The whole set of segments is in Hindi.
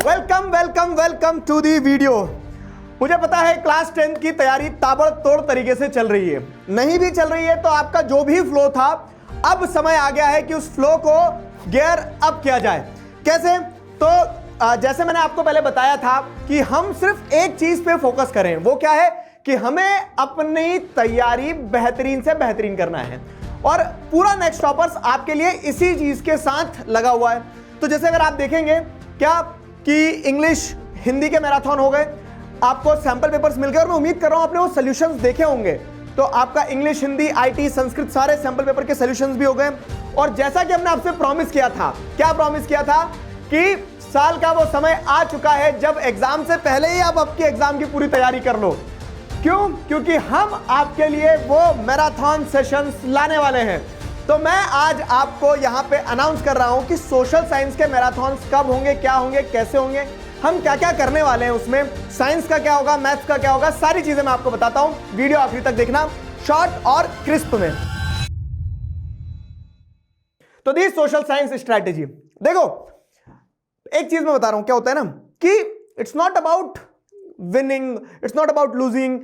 Welcome welcome welcome to the video. मुझे पता है क्लास 10 की तैयारी ताबड़तोड़ तरीके से चल रही है, नहीं भी चल रही है तो आपका जो भी फ्लो था अब समय आ गया है कि उस फ्लो को गियर अप किया जाए। कैसे? तो जैसे मैंने आपको पहले बताया था कि हम सिर्फ एक चीज पे फोकस करें, वो क्या है कि हमें अपनी तैयारी बेहतरीन से बेहतरीन करना है और पूरा नेक्स्ट टॉपर्स आपके लिए इसी चीज के साथ लगा हुआ है। तो जैसे अगर आप देखेंगे क्या कि इंग्लिश हिंदी के मैराथन हो गए, आपको सैंपल पेपर्स मिल गए और मैं उम्मीद कर रहा हूं आपने वो सॉल्यूशंस देखे होंगे। तो आपका इंग्लिश, हिंदी, आईटी, संस्कृत सारे सैंपल पेपर के सॉल्यूशंस भी हो गए। और जैसा कि हमने आपसे प्रॉमिस किया था, क्या प्रॉमिस किया था कि साल का वो समय आ चुका है जब एग्जाम से पहले ही आप आपकी एग्जाम की पूरी तैयारी कर लो। क्यों? क्योंकि हम आपके लिए वो मैराथन सेशंस लाने वाले हैं। तो मैं आज आपको यहां पे अनाउंस कर रहा हूं कि सोशल साइंस के मैराथन्स कब होंगे, क्या होंगे, कैसे होंगे, हम क्या क्या करने वाले हैं उसमें, साइंस का क्या होगा, मैथ्स का क्या होगा, सारी चीजें मैं आपको बताता हूं। वीडियो आखिरी तक देखना, शॉर्ट और क्रिस्प में। तो दी सोशल साइंस स्ट्रैटेजी, देखो एक चीज मैं बता रहा हूं, क्या होता है ना कि it's not about winning, it's not about losing.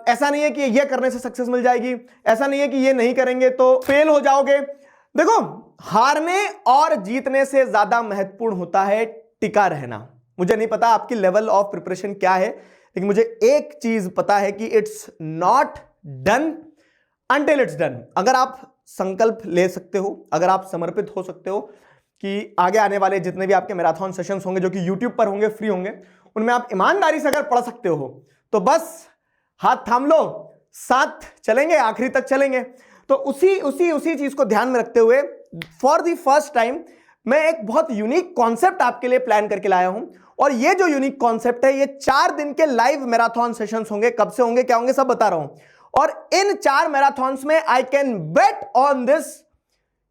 ऐसा नहीं है कि ये करने से सक्सेस मिल जाएगी, ऐसा नहीं है कि ये नहीं करेंगे तो फेल हो जाओगे। देखो, हारने और जीतने से ज्यादा महत्वपूर्ण होता है टिका रहना। मुझे नहीं पता आपकी लेवल ऑफ प्रिपरेशन क्या है, लेकिन मुझे एक चीज पता है कि it's not done until it's done. अगर आप संकल्प ले सकते हो, अगर आप समर्पित हो सकते हो कि आगे आने वाले जितने भी आपके मैराथन सेशंस होंगे जो कि YouTube पर होंगे, फ्री होंगे, उनमें आप ईमानदारी से अगर पढ़ सकते हो तो बस हाथ थाम लो, साथ चलेंगे, आखिरी तक चलेंगे। तो उसी चीज को ध्यान में रखते हुए फॉर द फर्स्ट टाइम मैं एक बहुत यूनिक कॉन्सेप्ट आपके लिए प्लान करके लाया हूं। और ये जो यूनिक कॉन्सेप्ट है, ये 4 दिन के लाइव मैराथन सेशंस होंगे। कब से होंगे, क्या होंगे, सब बता रहा हूं। और इन 4 मैराथन्स में I can bet on this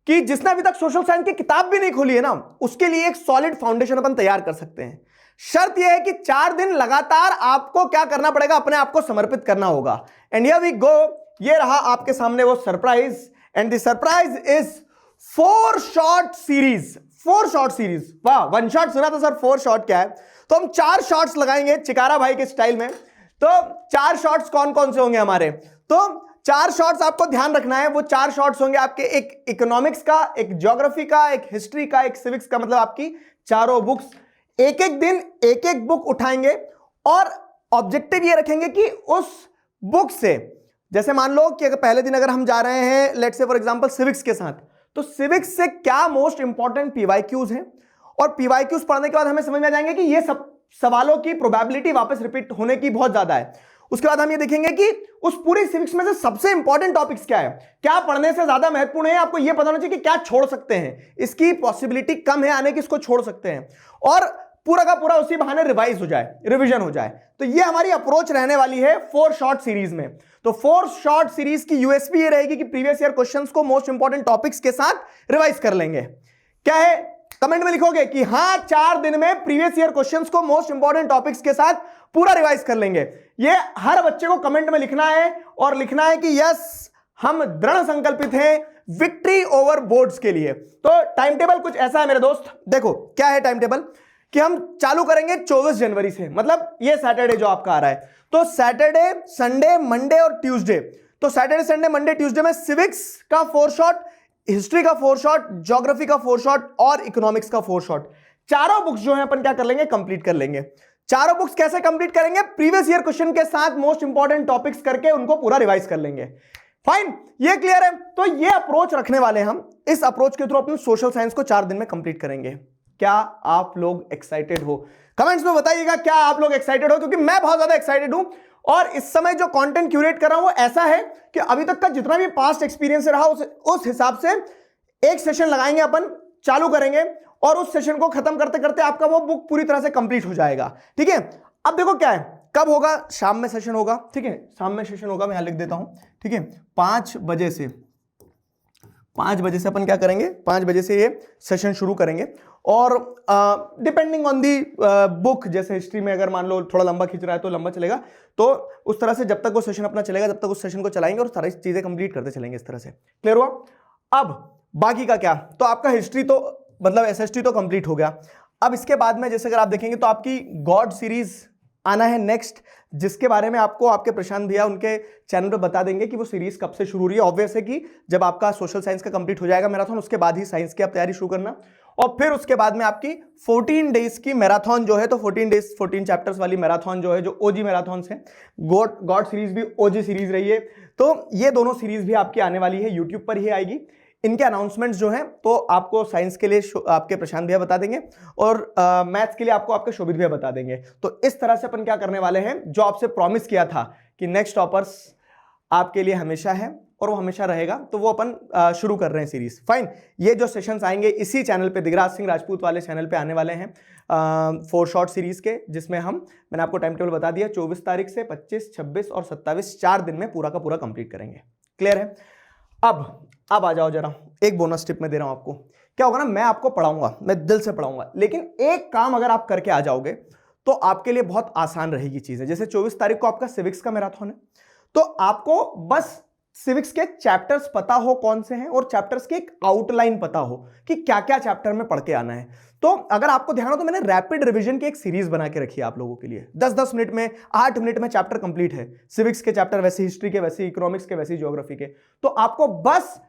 कि जिसने अभी तक सोशल साइंस की किताब भी नहीं खोली है ना, उसके लिए एक सॉलिड फाउंडेशन अपन तैयार कर सकते हैं। शर्त यह है कि 4 दिन लगातार आपको क्या करना पड़ेगा, अपने आप को समर्पित करना होगा। एंड हियर वी गो, ये रहा आपके सामने वो surprise. And the surprise is 4 short series. 4 short series, वाह, 1 शॉट सुना था सर, 4 शॉट क्या है? तो हम 4 शॉट्स लगाएंगे चिकारा भाई के स्टाइल में। तो 4 शॉट्स कौन कौन से होंगे हमारे? तो 4 शॉट्स आपको ध्यान रखना है। वो 4 शॉट्स होंगे आपके, एक इकोनॉमिक्स का, एक ज्योग्राफी का, एक हिस्ट्री का, एक सिविक्स का। मतलब आपकी चारों बुक्स, एक एक दिन एक एक बुक उठाएंगे और ऑब्जेक्टिव ये रखेंगे कि उस बुक से, जैसे मान लो कि अगर पहले दिन अगर हम जा रहे हैं let's say for example civics के साथ, तो सिविक्स से क्या मोस्ट इंपॉर्टेंट पीवाईक्यूज हैं, और पीवाईक्यूज पढ़ने के बाद हमें समझ में आ जाएंगे कि ये सब सवालों की प्रोबेबिलिटी वापस रिपीट होने की बहुत ज्यादा है। उसके बाद हम ये देखेंगे कि उस पूरी सिविक्स में से सबसे इंपॉर्टेंट टॉपिक्स क्या है, क्या पढ़ने से ज्यादा महत्वपूर्ण है, आपको यह पता होना चाहिए कि क्या छोड़ सकते हैं, इसकी पॉसिबिलिटी कम है आने की, इसको छोड़ सकते हैं, और पूरा का पूरा उसी बहाने रिवाइज हो जाए, रिवीजन हो जाए। तो ये हमारी अप्रोच रहने वाली है 4 शॉर्ट सीरीज में। तो 4 शॉर्ट सीरीज की यूएसपी ये रहेगी कि प्रीवियस ईयर क्वेश्चंस को मोस्ट इंपॉर्टेंट टॉपिक्स के साथ रिवाइज कर लेंगे। क्या है? कमेंट में लिखोगे कि हाँ, 4 दिन में प्रीवियस ईयर क्वेश्चंस को मोस्ट इंपॉर्टेंट टॉपिक्स के साथ पूरा रिवाइज कर लेंगे। ये हर बच्चे को कमेंट में लिखना है, और लिखना है कि यस, हम दृढ़ संकल्पित हैं विक्ट्री ओवर बोर्ड्स के लिए। तो टाइम टेबल कुछ ऐसा है मेरे दोस्त, देखो क्या है टाइम टेबल, कि हम चालू करेंगे 24 जनवरी से, मतलब ये सैटरडे जो आपका आ रहा है। तो सैटरडे, संडे, मंडे और ट्यूसडे, तो सैटरडे, संडे, मंडे, ट्यूसडे में सिविक्स का 4 शॉट, हिस्ट्री का 4 शॉट, ज्योग्राफी का 4 शॉट और इकोनॉमिक्स का 4 शॉट। चारों बुक्स जो है अपन क्या कर लेंगे, कंप्लीट कर लेंगे। चारों बुक्स कैसे कंप्लीट करेंगे? प्रीवियस ईयर क्वेश्चन के साथ मोस्ट इंपॉर्टेंट टॉपिक्स करके उनको पूरा रिवाइज कर लेंगे। फाइन, ये क्लियर है? तो ये अप्रोच रखने वाले हम, इस अप्रोच के थ्रू अपने सोशल साइंस को 4 दिन में कंप्लीट करेंगे। क्या आप लोग एक्साइटेड हो? कमेंट्स में बताइएगा क्या आप लोग एक्साइटेड हो, क्योंकि मैं बहुत ज्यादा एक्साइटेड हूं। और इस समय जो कंटेंट क्यूरेट कर रहा हूं वो ऐसा है कि अभी तक का जितना भी पास्ट एक्सपीरियंस रहा उस हिसाब से एक सेशन लगाएंगे अपन, चालू करेंगे, और उस सेशन को खत्म करते करते आपका वो बुक पूरी तरह से कंप्लीट हो जाएगा। ठीक है? अब देखो क्या है, कब होगा? शाम में सेशन होगा। ठीक है, शाम में सेशन होगा, मैं यहां लिख देता हूं। ठीक है, 5 बजे से अपन क्या करेंगे, 5 बजे से ये सेशन शुरू करेंगे। और डिपेंडिंग ऑन दी बुक, जैसे हिस्ट्री में अगर मान लो थोड़ा लंबा खींच रहा है तो लंबा चलेगा, तो उस तरह से जब तक वो सेशन अपना चलेगा जब तक उस सेशन को चलाएंगे और सारी चीजें कंप्लीट करते चलेंगे इस तरह से। क्लियर हुआ? अब बाकी का क्या, तो आपका हिस्ट्री तो मतलब एसएसटी तो कंप्लीट हो गया। अब इसके बाद में जैसे अगर आप देखेंगे तो आपकी गॉड सीरीज आना है नेक्स्ट, जिसके बारे में आपको आपके प्रशांत भैया उनके चैनल पे बता देंगे कि वो सीरीज कब से शुरू हो रही है। ऑब्वियस है कि जब आपका सोशल साइंस का कंप्लीट हो जाएगा मैराथन, उसके बाद ही साइंस की आप तैयारी शुरू करना, और फिर उसके बाद में आपकी 14 डेज की मैराथन जो है, तो 14 डेज 14 चैप्टर्स वाली मैराथन जो है, जो ओजी मैराथन है, गॉड सीरीज भी ओजी सीरीज रही है, तो ये दोनों सीरीज भी आपकी आने वाली है, यूट्यूब पर ही आएगी। इनके अनाउंसमेंट्स जो हैं तो आपको साइंस के लिए आपके प्रशांत भैया बता देंगे, और मैथ्स के लिए आपको आपके शोभित भैया बता देंगे। तो इस तरह से अपन क्या करने वाले हैं, जो आपसे प्रॉमिस किया था कि नेक्स्ट टॉपर्स आपके लिए हमेशा है और वो हमेशा रहेगा, तो वो अपन शुरू कर रहे हैं सीरीज। फाइन, ये जो सेशंस आएंगे इसी चैनल पे, दिगराज सिंह राजपूत वाले चैनल पे आने वाले हैं 4 शॉर्ट सीरीज के, जिसमें मैंने आपको टाइम टेबल बता दिया, 24 तारीख से 25, 26 और 27 4 दिन में पूरा का पूरा कंप्लीट करेंगे। क्लियर है? अब आ जाओ जरा, एक बोनस टिप मैं दे रहा हूं आपको। क्या होगा ना, मैं आपको पढ़ाऊंगा, मैं दिल से पढ़ाऊंगा, लेकिन एक काम अगर आप करके आ जाओगे तो आपके लिए बहुत आसान रहेगी चीजें। जैसे 24 तारीख को आपका सिविक्स का मैराथन है, तो आपको बस सिविक्स के चैप्टर्स पता हो कौन से हैं, और चैप्टर्स की एक आउटलाइन पता हो कि क्या क्या चैप्टर में पढ़ के आना है। तो अगर आपको ध्यान हो तो मैंने रैपिड रिवीजन की एक सीरीज बना के रखी है आप लोगों के लिए, 10-10 मिनट में, 8 मिनट में चैप्टर कंप्लीट है। सिविक्स के चैप्टर वैसे हिस्ट्री के, वैसे इकोनॉमिक्स के, वैसे ज्योग्राफी के। तो आपको बस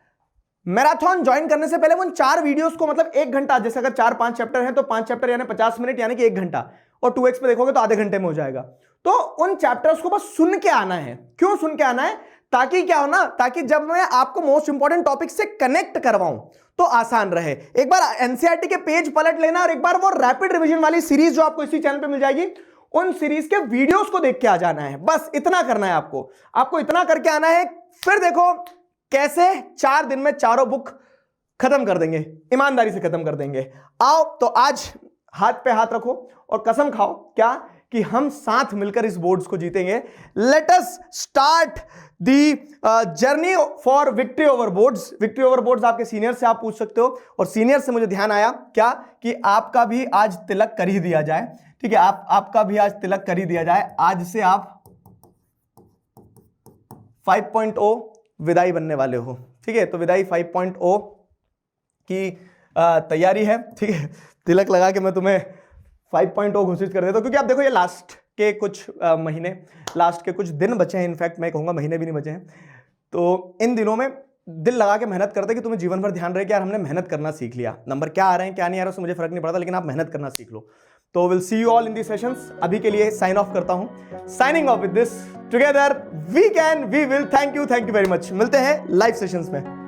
मैराथन ज्वाइन करने से पहले उन 4 वीडियोस को, मतलब 1 घंटा, जैसे अगर 4-5 चैप्टर हैं तो 5 चैप्टर यानी 50 मिनट, यानी कि 1 घंटा, और 2x पे देखोगे तो आधे घंटे में हो जाएगा। तो उन चैप्टर्स को बस सुन के आना है। क्यों सुन के आना है? ताकि क्या हो ना, ताकि जब मैं आपको मोस्ट इंपॉर्टेंट टॉपिक से कनेक्ट करवाऊं तो आसान रहे। एक बार एनसीईआरटी के पेज पलट लेना, और एक बार वो रैपिड रिवीजन वाली सीरीज जो आपको इसी चैनल पे मिल जाएगी, उन सीरीज के वीडियोस को देख के आ जाना है। बस इतना करना है आपको इतना करके आना है। फिर देखो कैसे 4 दिन में चारों बुक खत्म कर देंगे, ईमानदारी से खत्म कर देंगे। आओ तो आज हाथ पे हाथ रखो और कसम खाओ क्या कि हम साथ मिलकर इस बोर्ड्स को जीतेंगे। Let us start the journey for victory over boards. Victory over boards आपके सीनियर से आप पूछ सकते हो, और सीनियर से मुझे ध्यान आया क्या कि आपका भी आज तिलक कर ही दिया जाए। ठीक है, आपका भी आज तिलक कर ही दिया जाए। आज से आप 5.0 विदाई बनने वाले हो। ठीक है, तो विदाई 5.0 की तैयारी है। ठीक है, तिलक लगा के मैं तुम्हें 5.0 घोषित कर देता हूं, क्योंकि आप देखो ये लास्ट के कुछ महीने, लास्ट के कुछ दिन बचे हैं, इनफैक्ट मैं कहूंगा महीने भी नहीं बचे हैं। तो इन दिनों में दिल लगा के मेहनत करते कि तुम्हें जीवन भर ध्यान रहे कि यार हमने मेहनत करना सीख लिया। नंबर क्या आ रहे हैं क्या नहीं आ रहे उससे मुझे फर्क नहीं पड़ता, लेकिन आप मेहनत करना सीख लो। तो will see you all in the sessions. अभी के लिए साइन ऑफ करता हूं। Signing off with this, together we can, we will. Thank you very much. मिलते हैं लाइव सेशंस में।